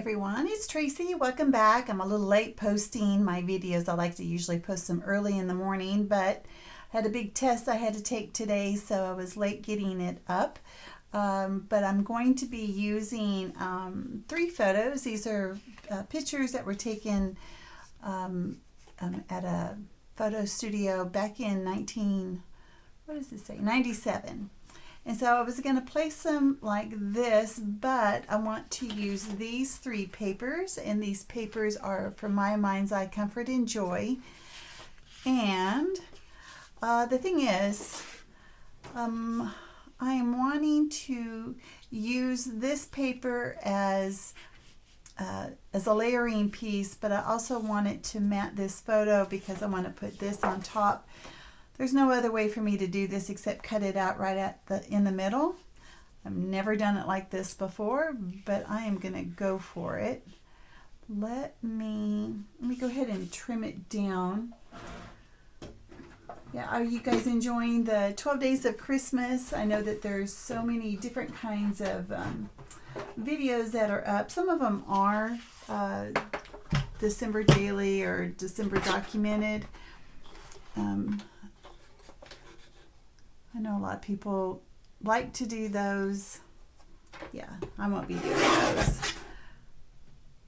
Everyone, it's Tracy. Welcome back. I'm a little late posting my videos. I like to usually post them early in the morning, but I had a big test I had to take today, so I was late getting it up. But I'm going to be using 3 photos. These are pictures that were taken at a photo studio back in 97. And so I was going to place them like this, but I want to use these 3 papers, and these papers are from My Mind's Eye Comfort and Joy. And the thing is, I am wanting to use this paper as a layering piece, but I also want it to mat this photo because I want to put this on top. There's no other way for me to do this except cut it out right in the middle. I've never done it like this before, but I am going to go for it. Let me go ahead and trim it down. Yeah, are you guys enjoying the 12 days of Christmas? I know that there's so many different kinds of videos that are up. Some of them are December daily or December documented. I know a lot of people like to do those. Yeah, I won't be doing those.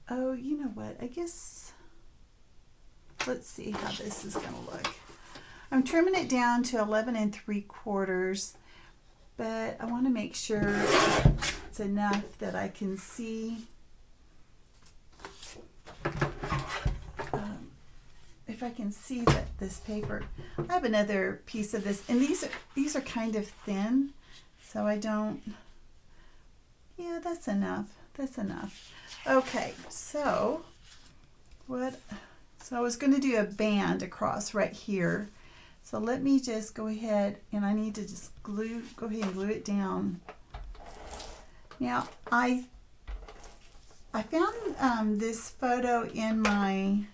Oh, you know what? I guess, let's see how this is going to look. I'm trimming it down to 11 3/4, but I want to make sure it's enough that I can see. If I can see that this paper, I have another piece of this, and these are kind of thin, so I don't. Yeah, that's enough. That's enough. Okay, so I was going to do a band across right here. So let me just go ahead, and I need to just go ahead and glue it down. Now I found this photo in my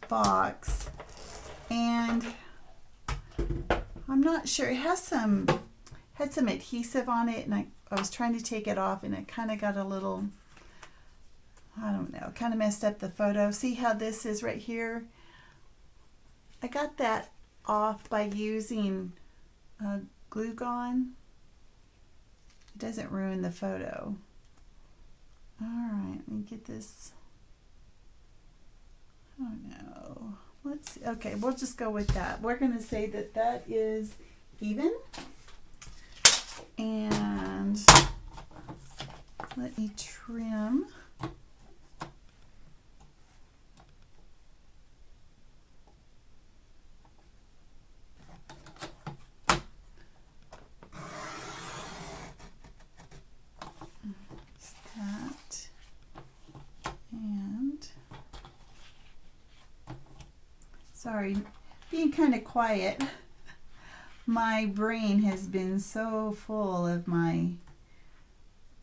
box, and I'm not sure, it had some adhesive on it, and I was trying to take it off, and it kind of got a little, I don't know, kind of messed up the photo. See how this is right here? I got that off by using glue gone. It doesn't ruin the photo. All right, let me get this. Oh no, let's see. Okay, we'll just go with that. We're going to say that that is even. And let me trim. That. And sorry, being kind of quiet. My brain has been so full of my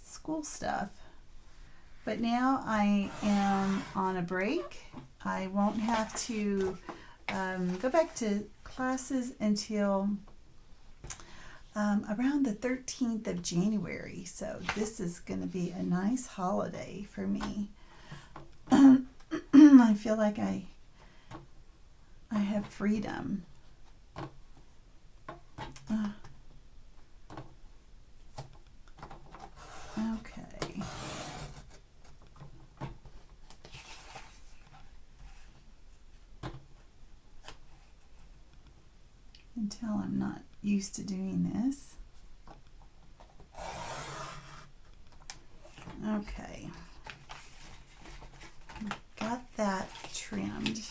school stuff. But now I am on a break. I won't have to go back to classes until around the 13th of January. So this is going to be a nice holiday for me. I feel like I have freedom. Okay. Until I'm not used to doing this. Okay. Got that trimmed.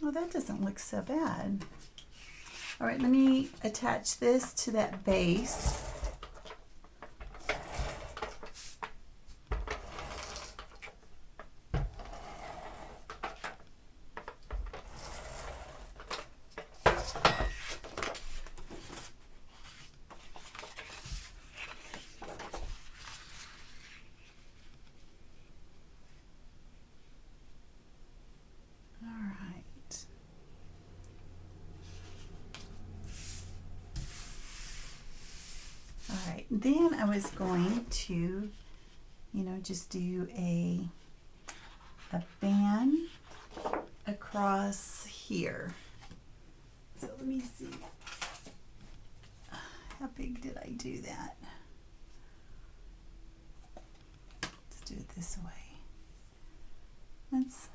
Oh, that doesn't look so bad. All right, let me attach this to that base. then I was going to, just do a band across here. So let me see. How big did I do that? Let's do it this way. That's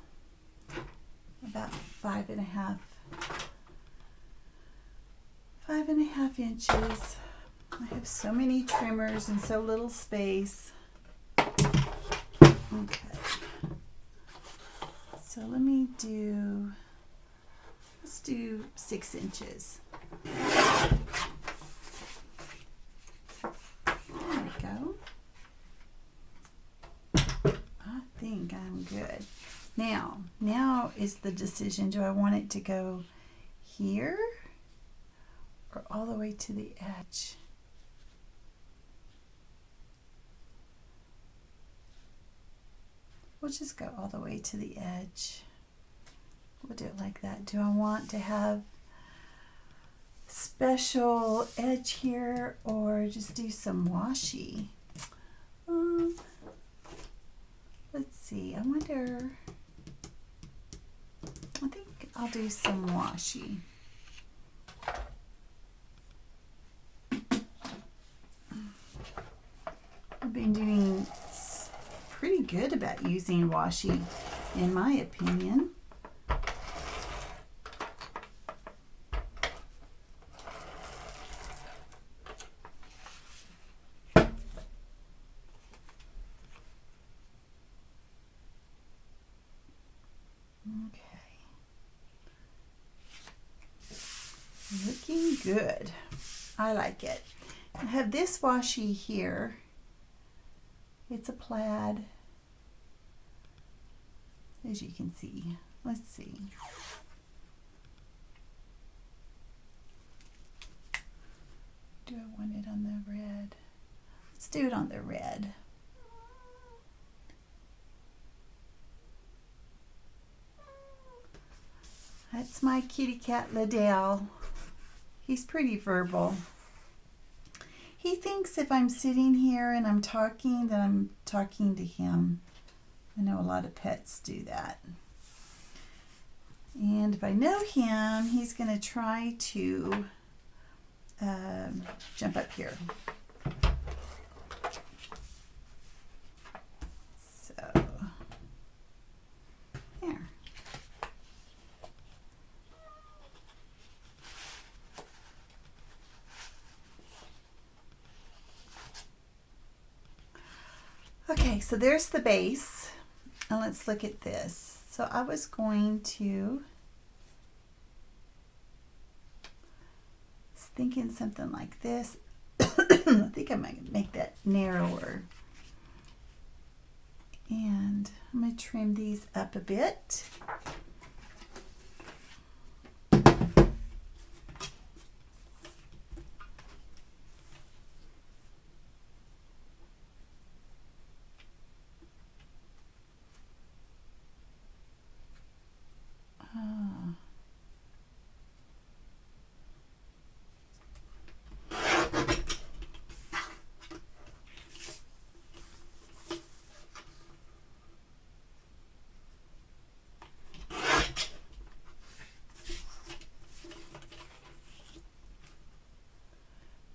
about 5.5 inches. I have so many trimmers and so little space. Okay. So let's do 6 inches. There we go. I think I'm good. Now is the decision. Do I want it to go here or all the way to the edge? We'll just go all the way to the edge. We'll do it like that. Do I want to have special edge here or just do some washi? Let's see. I think I'll do some washi. I've been doing pretty good about using washi, in my opinion. Okay. Looking good. I like it. I have this washi here. It's a plaid, as you can see. Let's see. Do I want it on the red? Let's do it on the red. That's my kitty cat Liddell. He's pretty verbal. He thinks if I'm sitting here and I'm talking, that I'm talking to him. I know a lot of pets do that. And if I know him, he's going to try to jump up here. So, there. Okay, so there's the base, and let's look at this. So I was going to, thinking something like this. I think I might make that narrower. And I'm going to trim these up a bit.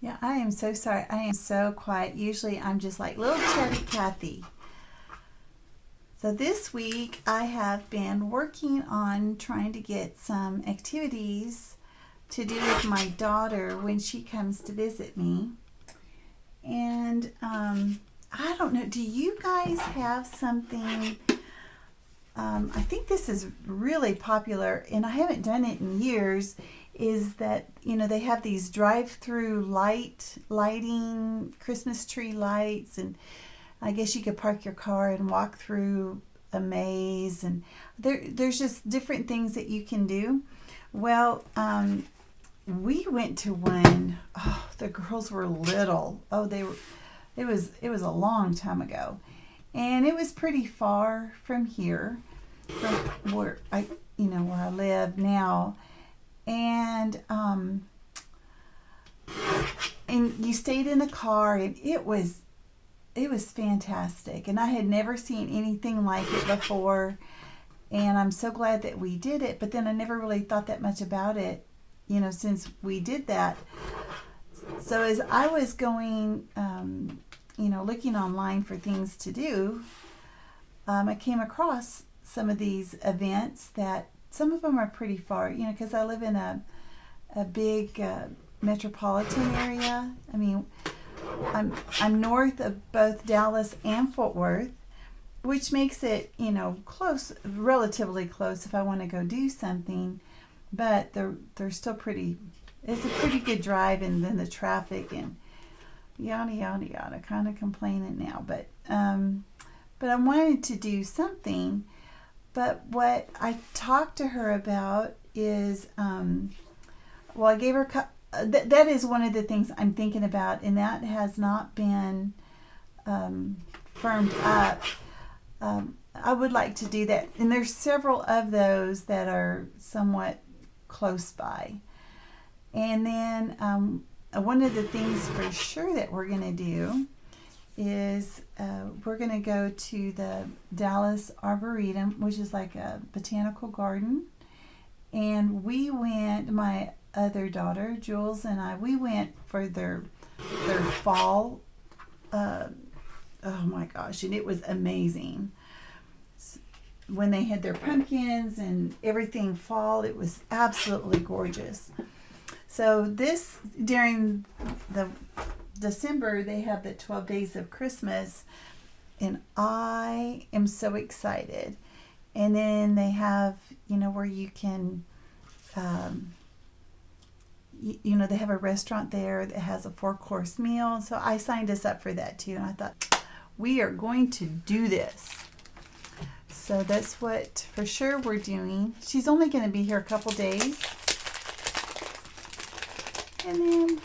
Yeah, I am so sorry. I am so quiet. Usually I'm just like little chatty Kathy. So this week I have been working on trying to get some activities to do with my daughter when she comes to visit me. And I don't know, do you guys have something? I think this is really popular, and I haven't done it in years, is that, they have these drive-through lighting, Christmas tree lights, and I guess you could park your car and walk through a maze, and there's just different things that you can do. Well, we went to one. Oh, the girls were little. It was a long time ago, and it was pretty far from here, from where I live now. And and you stayed in the car, and it was fantastic. And I had never seen anything like it before. And I'm so glad that we did it. But then I never really thought that much about it, since we did that. So as I was going, looking online for things to do, I came across some of these events that some of them are pretty far, because I live in a big metropolitan area. I mean, I'm north of both Dallas and Fort Worth, which makes it, close, relatively close if I want to go do something. But they're still pretty. It's a pretty good drive, and then the traffic and yada yada yada. Kind of complaining now, but I wanted to do something. But what I talked to her about is, I gave her. That is one of the things I'm thinking about, and that has not been firmed up. I would like to do that, and there's several of those that are somewhat close by. And then one of the things for sure that we're going to do is we're going to go to the Dallas Arboretum, which is like a botanical garden. And we went, my other daughter, Jules, and I, we went for their fall. Oh my gosh, and it was amazing. When they had their pumpkins and everything fall, it was absolutely gorgeous. So during the December, they have the 12 days of Christmas, and I am so excited. And then they have, where you can, they have a restaurant there that has a 4-course meal. So I signed us up for that too. And I thought, we are going to do this. So that's what for sure we're doing. She's only going to be here a couple days. And then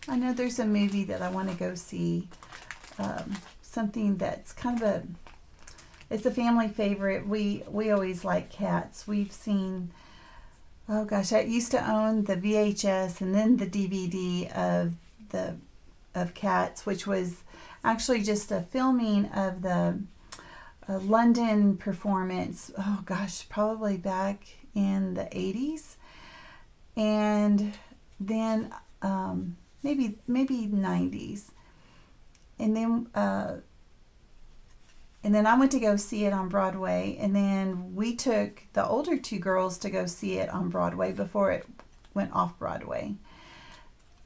I know there's a movie that I want to go see. Something that's kind of it's a family favorite. We always like cats. We've seen, oh gosh, I used to own the VHS and then the DVD of Cats, which was actually just a filming of the London performance. Oh gosh, probably back in the 80s, and then maybe 90s, and then I went to go see it on Broadway, and then we took the older 2 girls to go see it on Broadway before it went off Broadway.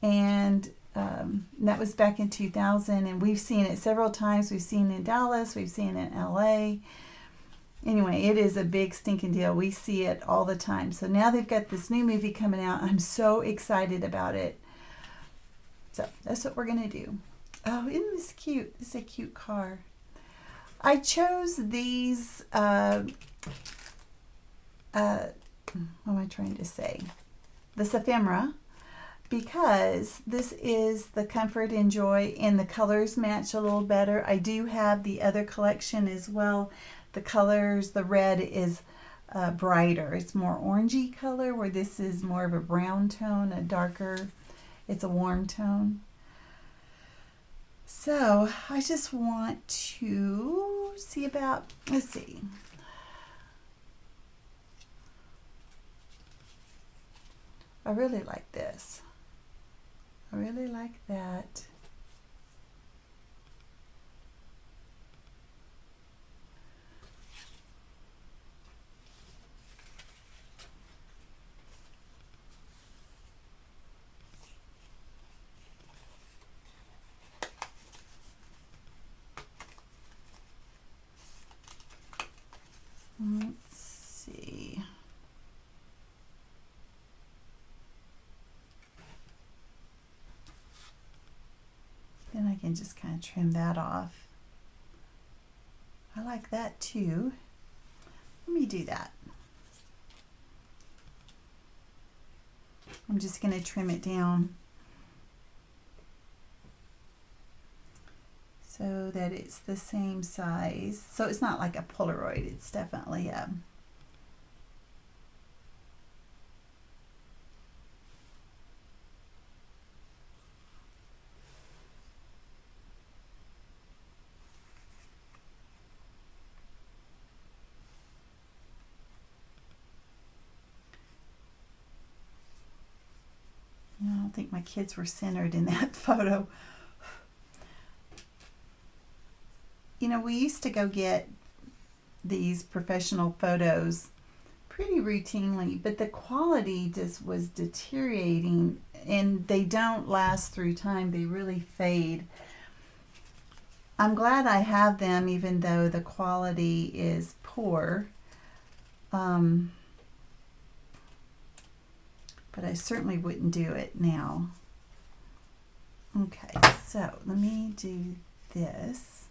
And that was back in 2000, and we've seen it several times. We've seen it in Dallas, we've seen it in LA. Anyway, it is a big stinking deal. We see it all the time. So now they've got this new movie coming out. I'm so excited about it. So that's what we're going to do. Oh, isn't this cute? It's a cute car. I chose these, what am I trying to say? This ephemera, because this is the comfort and joy, and the colors match a little better. I do have the other collection as well. The colors, the red is brighter. It's more orangey color, where this is more of a brown tone, a darker, it's a warm tone. So I just want to see about, let's see. I really like this. I really like that. Let's see. Then I can just kind of trim that off. I like that too. Let me do that. I'm just going to trim it down so that it's the same size. So it's not like a Polaroid, it's definitely a my kids were centered in that photo. You know, we used to go get these professional photos pretty routinely, but the quality just was deteriorating, and they don't last through time. They really fade. I'm glad I have them, even though the quality is poor. But I certainly wouldn't do it now. Okay, so let me do this,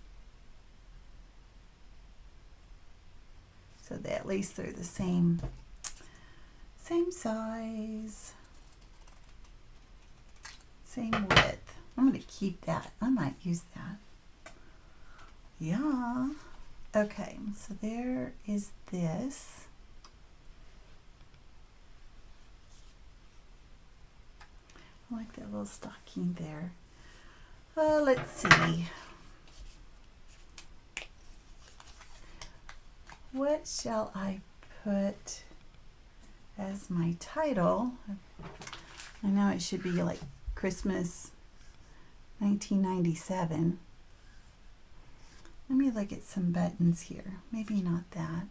so that at least they're the same size, same width. I'm going to keep that. I might use that. Yeah. Okay, so there is this. I like that little stocking there. Let's see. What shall I put as my title? I know it should be like Christmas 1997. Let me look at some buttons here. Maybe not that.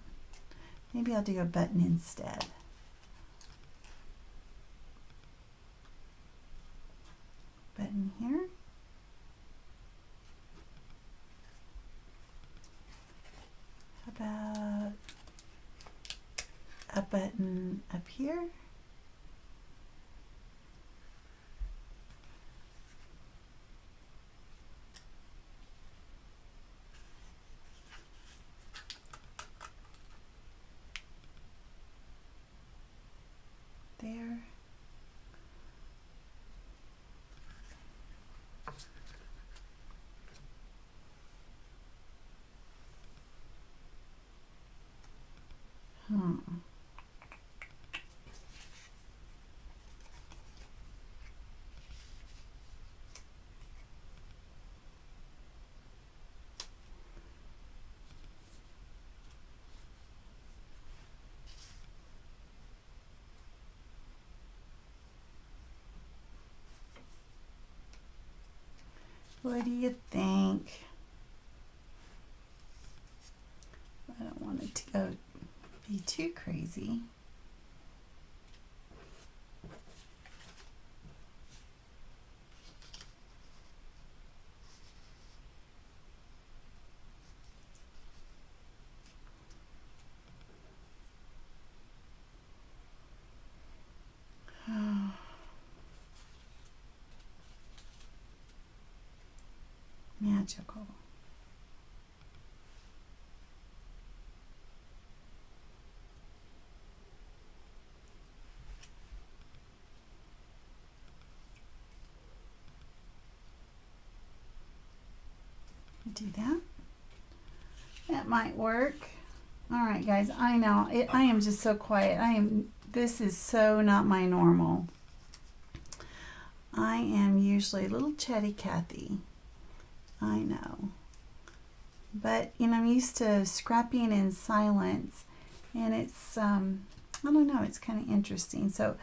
Maybe I'll do a button instead. Button here. How about a button up here? There. What do you think? I don't want it to go be too crazy. Magical. Do that. That might work. All right, guys. I know I am just so quiet. This is so not my normal. I am usually a little chatty Cathy. I know. But, you know, I'm used to scrapping in silence, and it's, I don't know, it's kind of interesting. So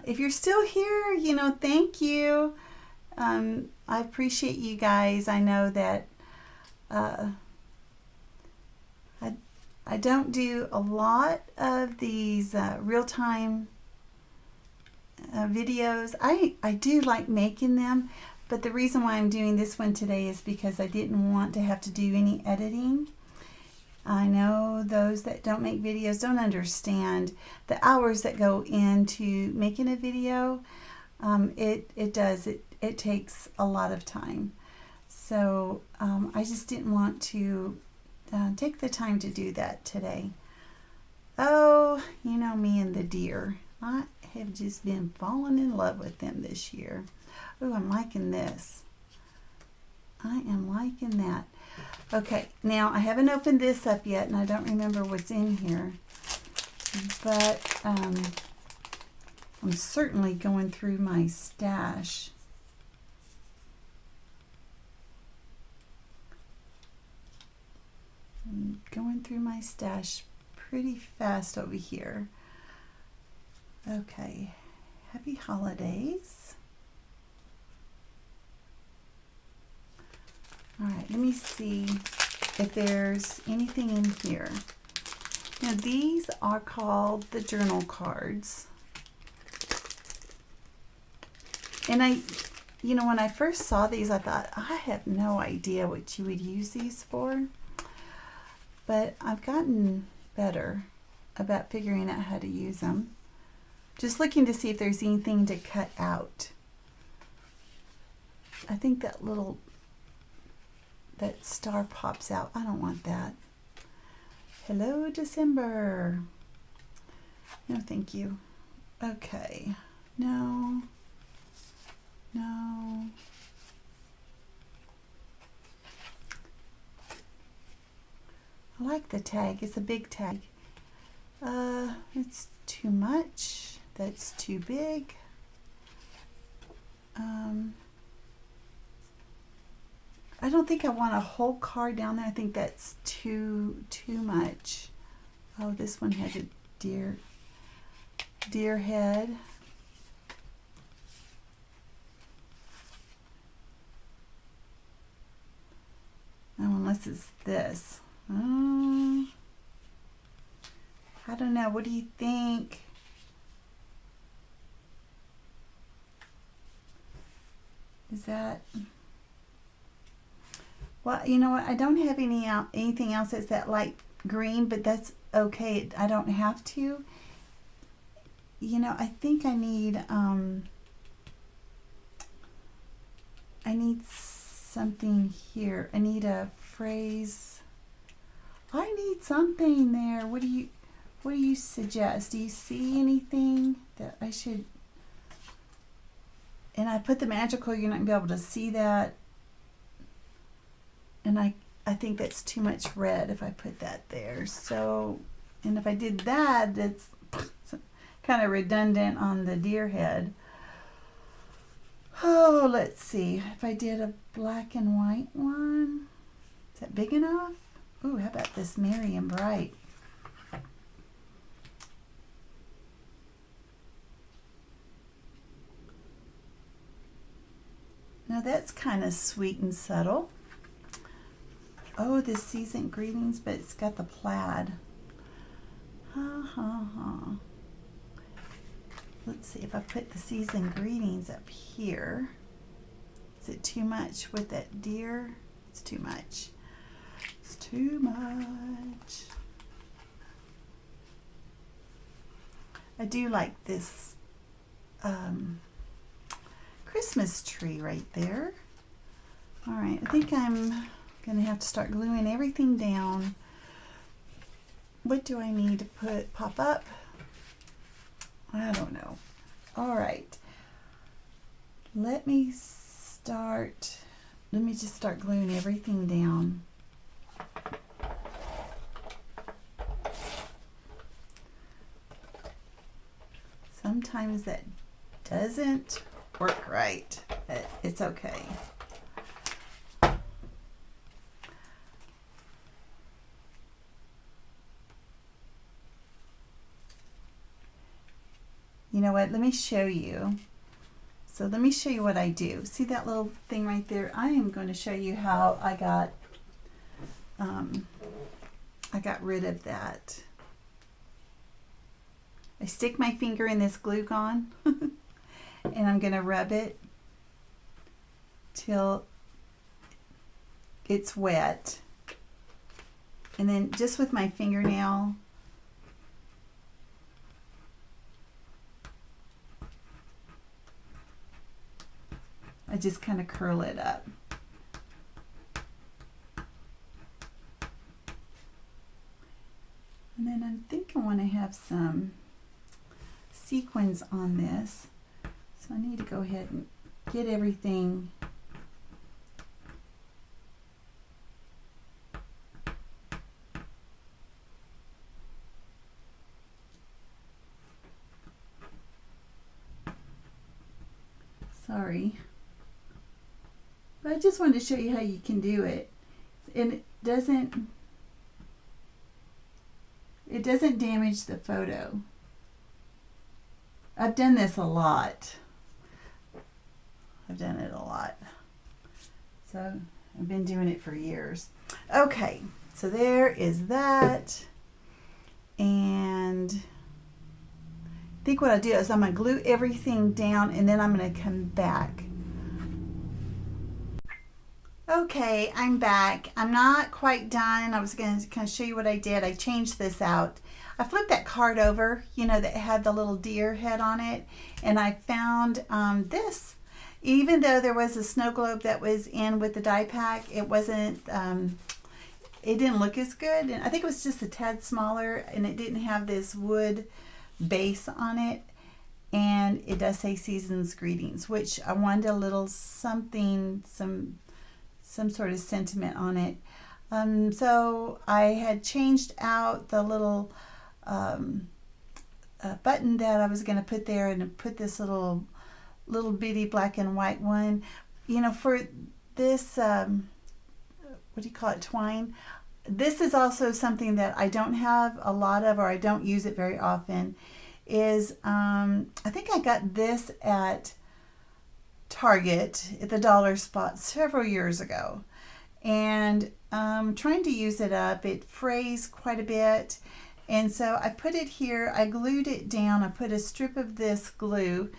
if you're still here, you know, thank you. I appreciate you guys. I know that I don't do a lot of these real-time videos. I do like making them. But the reason why I'm doing this one today is because I didn't want to have to do any editing. I know those that don't make videos don't understand the hours that go into making a video. It takes a lot of time. So I just didn't want to take the time to do that today. Oh, you know me and the deer. I have just been falling in love with them this year. Oh, I'm liking this. I am liking that. Okay, now I haven't opened this up yet, and I don't remember what's in here. But I'm certainly going through my stash. I'm going through my stash pretty fast over here. Okay, happy holidays. All right, let me see if there's anything in here. Now these are called the journal cards. And when I first saw these, I thought, I have no idea what you would use these for. But I've gotten better about figuring out how to use them. Just looking to see if there's anything to cut out. I think that star pops out. I don't want that. Hello, December. No, thank you. Okay. No. No. I like the tag. It's a big tag. It's too much. That's too big. I don't think I want a whole card down there. I think that's too much. Oh, this one has a deer head. Oh, unless it's this. I don't know. What do you think? Is that... Well, you know what? I don't have anything else that's that light green, but that's okay. I don't have to. You know, I think I need something here. I need a phrase. I need something there. What do you suggest? Do you see anything that I should? And I put the magical, you're not going to be able to see that. And I think that's too much red if I put that there. So, and if I did that, that's kind of redundant on the deer head. Oh, let's see. If I did a black and white one, is that big enough? Ooh, how about this Merry and Bright? Now that's kind of sweet and subtle. Oh, this season greetings, but it's got the plaid. Let's see if I put the season greetings up here. Is it too much with that deer? It's too much. It's too much. I do like this Christmas tree right there. All right, I think I'm gonna have to start gluing everything down. What do I need to pop up? I don't know. All right, let me just start gluing everything down. Sometimes that doesn't work right, but it's okay. You know what? Let me show you. So let me show you what I do. See that little thing right there? I am going to show you how I got rid of that. I stick my finger in this glue gun and I'm going to rub it till it's wet. And then just with my fingernail, I just kind of curl it up. And then I think I want to have some sequins on this. So I need to go ahead and get everything sorry. But I just wanted to show you how you can do it. And it doesn't damage the photo. I've done this a lot. I've done it a lot. So I've been doing it for years. Okay, so there is that. And I think what I do is I'm going to glue everything down and then I'm going to come back. Okay, I'm back. I'm not quite done. I was going to kind of show you what I did. I changed this out. I flipped that card over, you know, that had the little deer head on it, and I found this. Even though there was a snow globe that was in with the die pack, it wasn't, it didn't look as good. And I think it was just a tad smaller, and it didn't have this wood base on it. And it does say Season's Greetings, which I wanted a little something, some sort of sentiment on it. So I had changed out the little button that I was going to put there and put this little bitty black and white one. You know, for this, what do you call it, twine? This is also something that I don't have a lot of, or I don't use it very often, is I think I got this at Target at the dollar spot several years ago, and trying to use it up. It frays quite a bit, and so I put it here. I glued it down. I put a strip of this glue.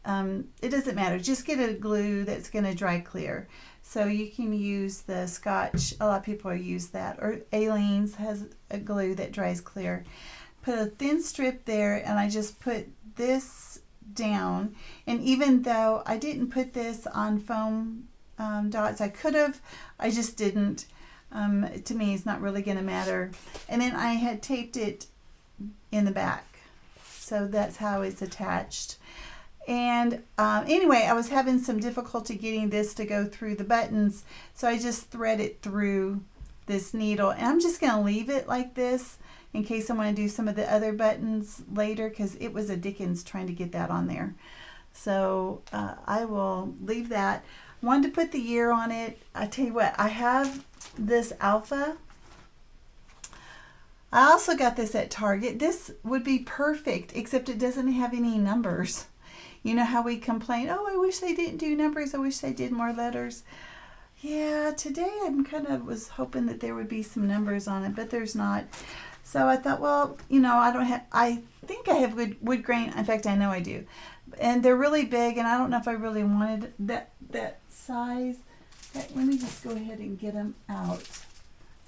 It doesn't matter, just get a glue that's going to dry clear. So you can use the Scotch, a lot of people use that, or Aleene's has a glue that dries clear. Put a thin strip there, and I just put this down. And even though I didn't put this on foam dots, I could have, I just didn't. To me, it's not really going to matter. And then I had taped it in the back, so that's how it's attached. And anyway, I was having some difficulty getting this to go through the buttons, so I just thread it through this needle. And I'm just going to leave it like this in case I want to do some of the other buttons later, because it was a Dickens trying to get that on there. So I will leave that. Wanted to put the year on it. I tell you what, I have this Alpha. I also got this at Target. This would be perfect, except it doesn't have any numbers. You know how we complain, oh, I wish they didn't do numbers. I wish they did more letters. Yeah, today I'm kind of was hoping that there would be some numbers on it, but there's not. So I thought, well, you know, I think I have wood grain. In fact, I know I do. And they're really big, and I don't know if I really wanted that size. Let me just go ahead and get them out.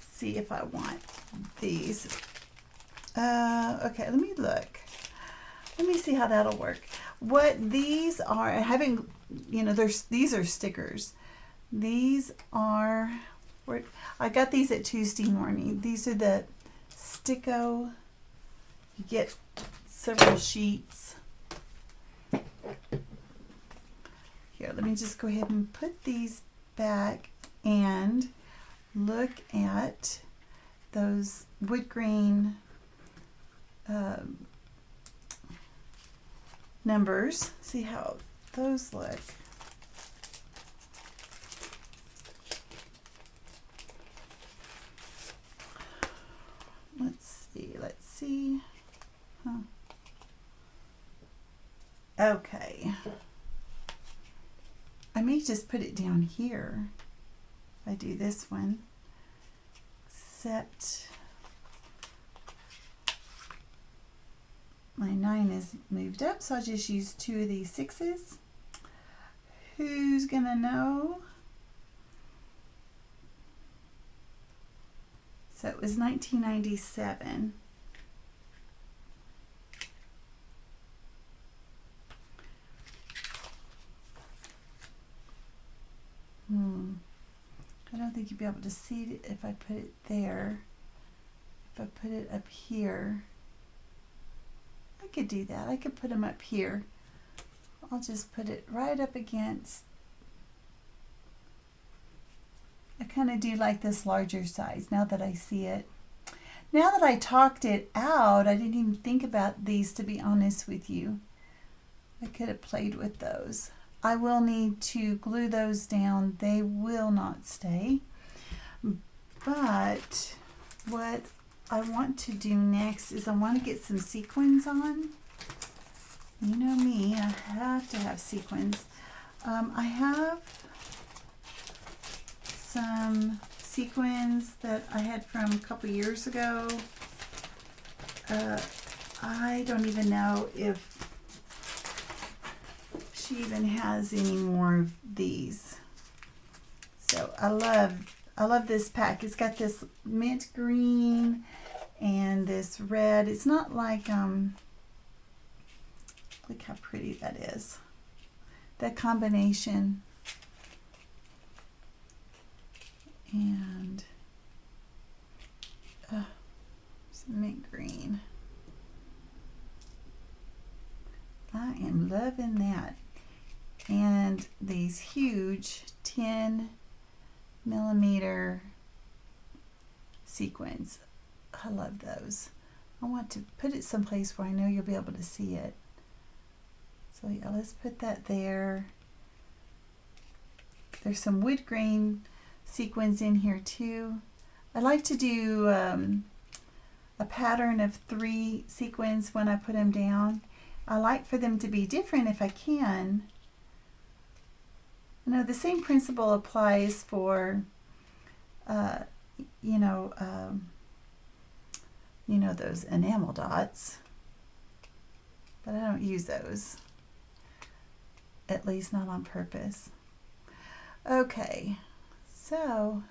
See if I want these. Okay, let me look. Let me see how that'll work. What these are, I haven't, you know, these are stickers. These are, I got these at Tuesday morning. These are the Sticko. You get several sheets. Here, let me just go ahead and put these back and look at those wood grain numbers. See how those look. Let's see. Huh. Okay. I may just put it down here. If I do this one. Except my 9 is moved up, so I'll just use 2 of these 6s. Who's gonna know? So it was 1997. I don't think you'd be able to see it if I put it there. If I put it up here, I could do that. I could put them up here. I'll just put it right up against. I kind of do like this larger size now that I see it. Now that I talked it out, I didn't even think about these, to be honest with you. I could have played with those. I will need to glue those down. They will not stay. But what I want to do next is I want to get some sequins on. You know me, I have to have sequins. I have some sequins that I had from a couple years ago. I don't even know if she even has any more of these. So I love this pack. It's got this mint green and this red. It's not like look how pretty that is. That combination. And some mint green. I am loving that. And these huge 10 millimeter sequins. I love those. I want to put it someplace where I know you'll be able to see it. So yeah, let's put that there. There's some wood grain sequins in here too. I like to do a pattern of 3 sequins when I put them down. I like for them to be different if I can. You know, the same principle applies for you know those enamel dots, but I don't use those, at least not on purpose. Okay, so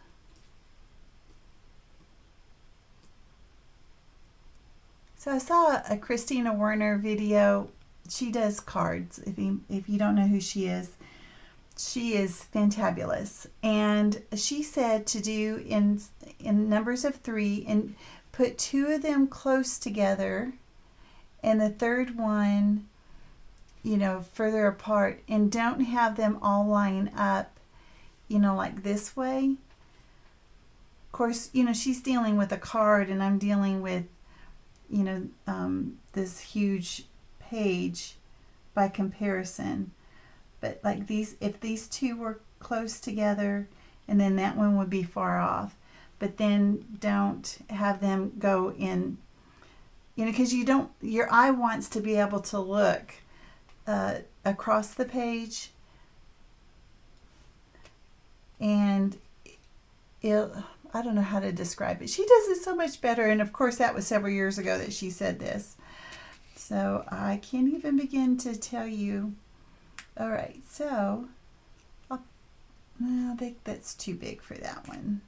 I saw a Christina Werner video. She does cards. If you don't know who she is fantabulous. And she said to do in numbers of 3 and put 2 of them close together and the third one, you know, further apart, and don't have them all line up, you know, like this way. Of course, you know, she's dealing with a card and I'm dealing with, you know, this huge page by comparison. But like these, if these 2 were close together, and then that one would be far off, but then don't have them go in, you know, because your eye wants to be able to look across the page, and I don't know how to describe it. She does it so much better, and of course that was several years ago that she said this. So I can't even begin to tell you. All right, so I think that's too big for that one.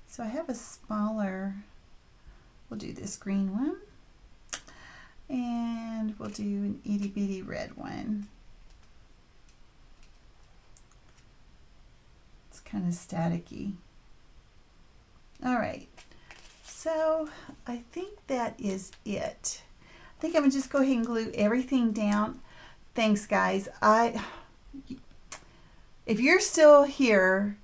So I have a smaller, we'll do this green one, and we'll do an itty bitty red one. It's kind of staticky. All right, so I think that is it. I think I'm gonna just go ahead and glue everything down. Thanks, guys. If you're still here,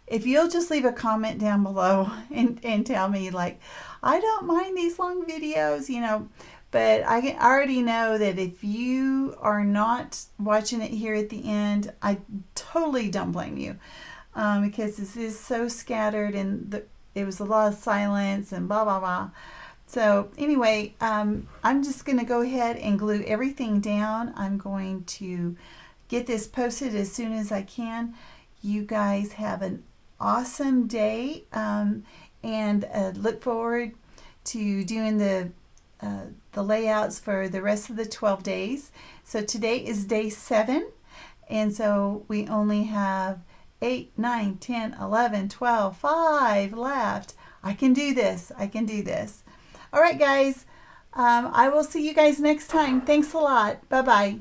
if you'll just leave a comment down below and tell me, like, I don't mind these long videos, you know, but I already know that if you are not watching it here at the end, I totally don't blame you, because this is so scattered and it was a lot of silence and blah, blah, blah. So anyway, I'm just going to go ahead and glue everything down. I'm going to get this posted as soon as I can. You guys have an awesome day, and look forward to doing the layouts for the rest of the 12 days. So today is day 7, and so we only have 8, 9, 10, 11, 12, 5 left. I can do this. I can do this. All right, guys. I will see you guys next time. Thanks a lot. Bye-bye.